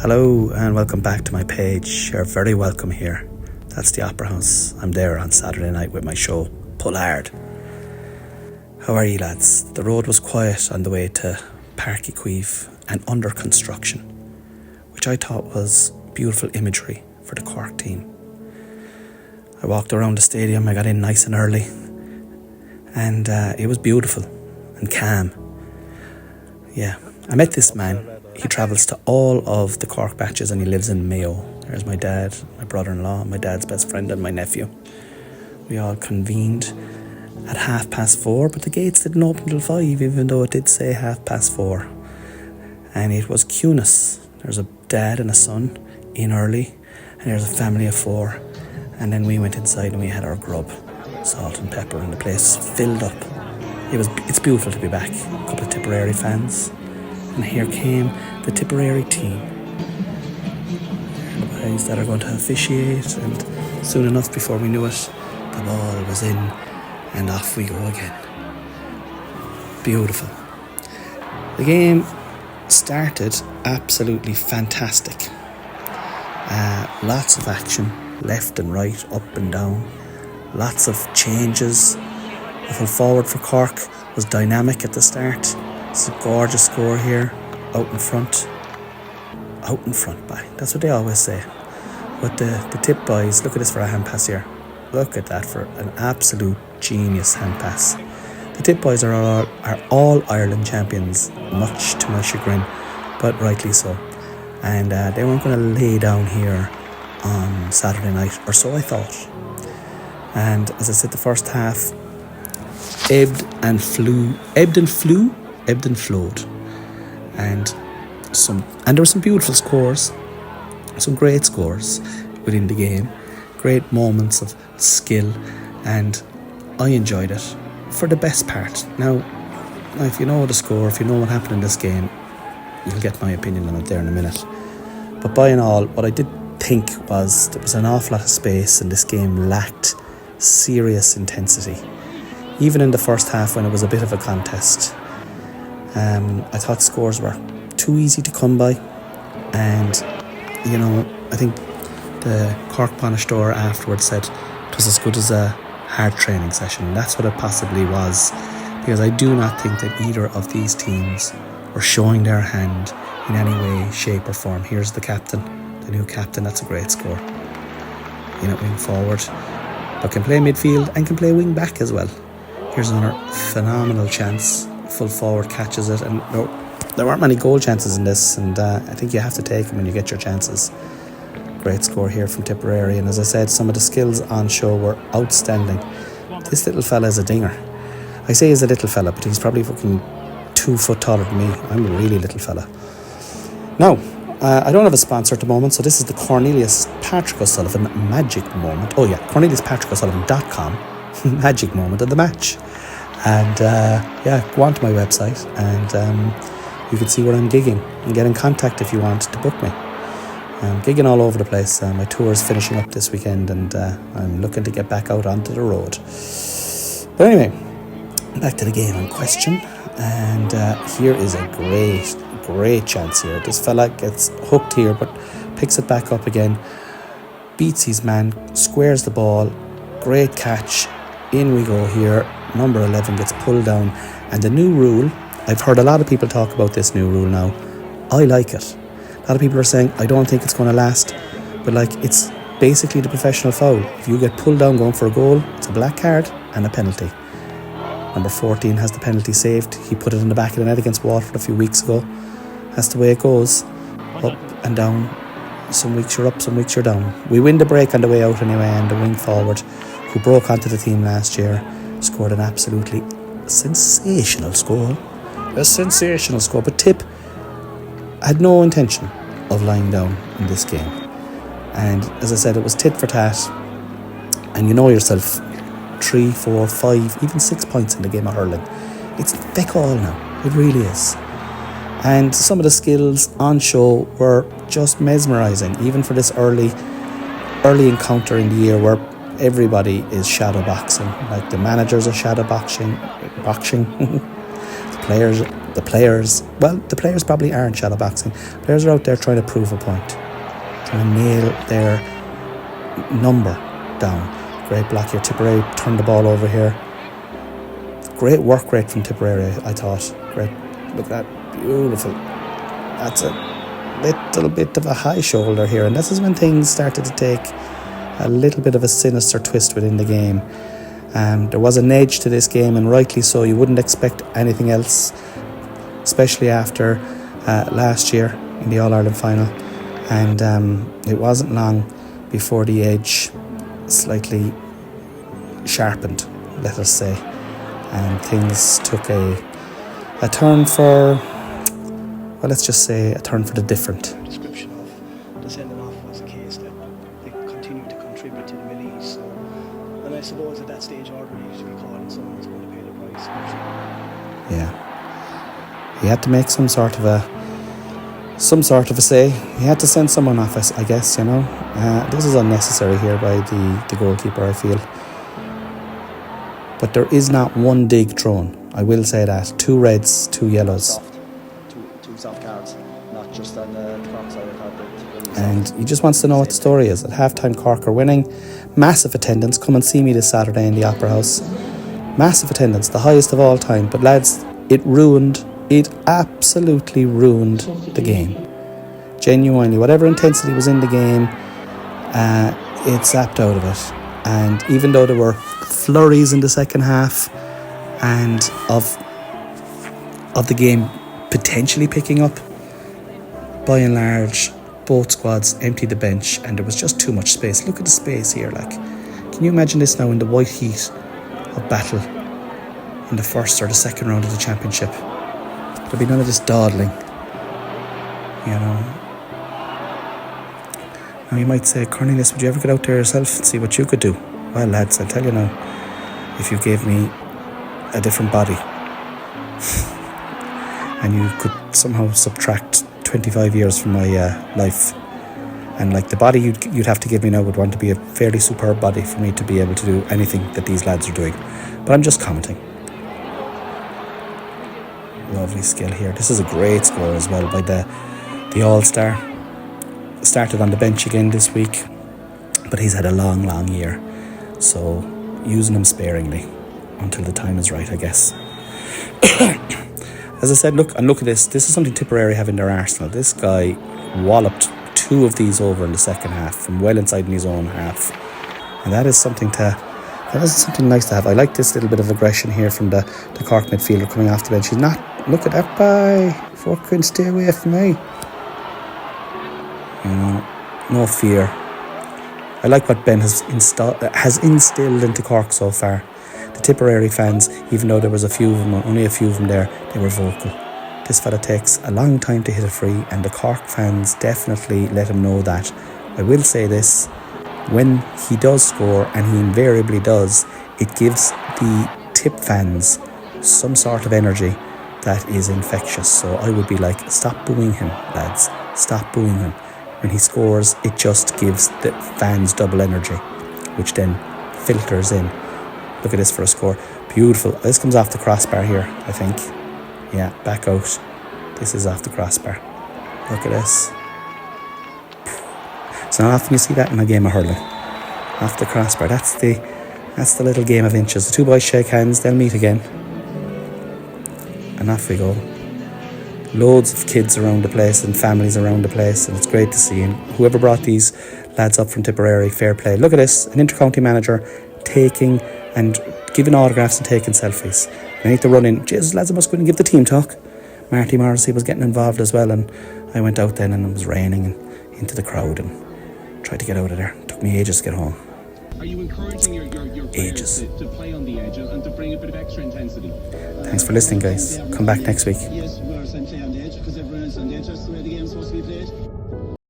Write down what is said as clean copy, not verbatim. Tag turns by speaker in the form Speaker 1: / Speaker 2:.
Speaker 1: Hello and welcome back to my page. You're very welcome here. That's the Opera House. I'm there on Saturday night with my show, Pull Hard. How are you lads? The road was quiet on the way to Páirc Uí Chaoimh and under construction, which I thought was beautiful imagery for the Cork team. I walked around the stadium, I got in nice and early, and it was beautiful and calm. Yeah, I met this man. He travels to all of the Cork matches and he lives in Mayo. There's my dad, my brother-in-law, my dad's best friend and my nephew. We all convened at 4:30, but the gates didn't open till 5, even though it did say 4:30. And it was Cunis. There's a dad and a son in early, and there's a family of 4. And then we went inside and we had our grub, salt and pepper, and the place filled up. It's beautiful to be back. A couple of Tipperary fans. And here came the Tipperary team. The guys that are going to officiate, and soon enough, before we knew it, the ball was in and off we go again. Beautiful. The game started absolutely fantastic. Lots of action, left and right, up and down. Lots of changes. The full forward for Cork was dynamic at the start. It's a gorgeous score here, out in front, that's what they always say. But the Tipp boys, look at this for a hand pass here. Look at that for an absolute genius hand pass. The Tipp boys are all Ireland champions, much to my chagrin, but rightly so. And they weren't going to lay down here on Saturday night, or so I thought. And as I said, the first half ebbed and flowed, and there were some beautiful scores, some great scores within the game, great moments of skill, and I enjoyed it for the best part. Now if you know the score, if you know what happened in this game, you'll get my opinion on it there in a minute. But by and all, what I did think was there was an awful lot of space and this game lacked serious intensity. Even in the first half when it was a bit of a contest, I thought scores were too easy to come by, and I think the Cork Bonistore afterwards said it was as good as a hard training session, and that's what it possibly was, because I do not think that either of these teams were showing their hand in any way, shape or form. Here's the captain, the new captain. That's a great score. Wing forward, but can play midfield and can play wing back as well. Here's another phenomenal chance. Full forward catches it, and there weren't many goal chances in this, and I think you have to take them when you get your chances. Great score here from Tipperary, and as I said, some of the skills on show were outstanding. This little fella is a dinger. I say he's a little fella, but he's probably fucking 2 foot taller than me. I'm a really little fella. Now, I don't have a sponsor at the moment, so this is the Cornelius Patrick O'Sullivan magic moment. Oh yeah, CorneliusPatrickO'Sullivan.com magic moment of the match. And go on to my website and you can see where I'm gigging and get in contact if you want to book me. I'm gigging all over the place. My tour is finishing up this weekend, and I'm looking to get back out onto the road. But anyway, back to the game in question, and here is a great chance here. This fella gets hooked here but picks it back up again, beats his man, squares the ball, great catch, in we go here. Number 11 gets pulled down, and the new rule, I've heard a lot of people talk about this new rule now. I like it. A lot of people are saying I don't think it's going to last, but it's basically the professional foul. If you get pulled down going for a goal, it's a black card and a penalty. Number 14 has the penalty saved. He put it in the back of the net against Waterford a few weeks ago. That's the way it goes, up and down. Some weeks you're up, some weeks you're down. We win the break on the way out anyway, and the wing forward, who broke onto the team last year, scored an absolutely sensational score. A sensational score. But Tipp had no intention of lying down in this game. And as I said, it was tit for tat. And you know yourself, 3, 4, 5, even 6 points in the game of hurling. It's feck all now. It really is. And some of the skills on show were just mesmerising, even for this early encounter in the year where everybody is shadow boxing. Like the managers are shadow boxing. the players probably aren't shadowboxing. Players are out there trying to prove a point, trying to nail their number down. Great block here. Tipperary turned the ball over here. Great work rate from Tipperary, I thought. Great. Look at that. Beautiful. That's a little bit of a high shoulder here. And this is when things started to take a little bit of a sinister twist within the game. There was an edge to this game, and rightly so. You wouldn't expect anything else, especially after last year in the All-Ireland final. And it wasn't long before the edge slightly sharpened, let us say. And things took a turn for, well, let's just say a turn for the different.
Speaker 2: Description of the sending off was a case that they continued to contribute to the Middle East. So, and I suppose at that stage, already to be calling someone who's going to pay the price.
Speaker 1: Yeah, he had to make some sort of a say. He had to send someone off, I guess. You know, this is unnecessary here by the goalkeeper, I feel. But there is not one dig thrown. I will say that. 2 reds, 2 yellows.
Speaker 3: Two soft cards, not just on the Cork side.
Speaker 1: And he just wants to know what the story is. At halftime, Cork are winning. Massive attendance. Come and see me this Saturday in the Opera House. Massive attendance, the highest of all time. But lads, it absolutely ruined the game. Genuinely, whatever intensity was in the game, it zapped out of it. And even though there were flurries in the second half and of the game potentially picking up, by and large both squads emptied the bench and there was just too much space. Look at the space here. Like, can you imagine this now in the white heat of battle in the first or the second round of the championship? There'll be none of this dawdling, you know. Now you might say, Cornelius, would you ever get out there yourself and see what you could do? Well, lads, I'll tell you now, if you gave me a different body and you could somehow subtract 25 years from my life, and like the body you'd have to give me now would want to be a fairly superb body for me to be able to do anything that these lads are doing. But I'm just commenting. Lovely skill here. This is a great score as well by the All-Star. Started on the bench again this week, but he's had a long year, so using him sparingly until the time is right, I guess. As I said, look at this. This is something Tipperary have in their arsenal. This guy walloped 2 of these over in the second half from well inside in his own half, and that is something nice to have. I like this little bit of aggression here from the Cork midfielder coming off the bench. He's not, look at that guy, fucking stay away from me. You know, no fear. I like what Ben has instilled into Cork so far. The Tipperary fans, even though there was only a few of them there, they were vocal. This fella takes a long time to hit a free, and the Cork fans definitely let him know that. I will say this, when he does score, and he invariably does, it gives the Tipp fans some sort of energy that is infectious. So I would be like, stop booing him, lads. Stop booing him. When he scores, it just gives the fans double energy, which then filters in. Look at this for a score. Beautiful. This comes off the crossbar here, I think. Yeah, back out. This is off the crossbar. Look at this. It's not often you see that in a game of hurling. Off the crossbar. That's the little game of inches. The 2 boys shake hands, they'll meet again. And off we go. Loads of kids around the place and families around the place, and it's great to see. And whoever brought these lads up from Tipperary, fair play. Look at this, an inter-county manager taking and giving autographs and taking selfies. I need to run in. Jesus, lads, I must go and give the team talk. Marty Morrissey was getting involved as well, and I went out then and it was raining and into the crowd and tried to get out of there. It took me ages to get home.
Speaker 4: Are you encouraging your players to play on the edge and to bring a bit of extra intensity?
Speaker 1: Thanks for listening, guys. Come back next week.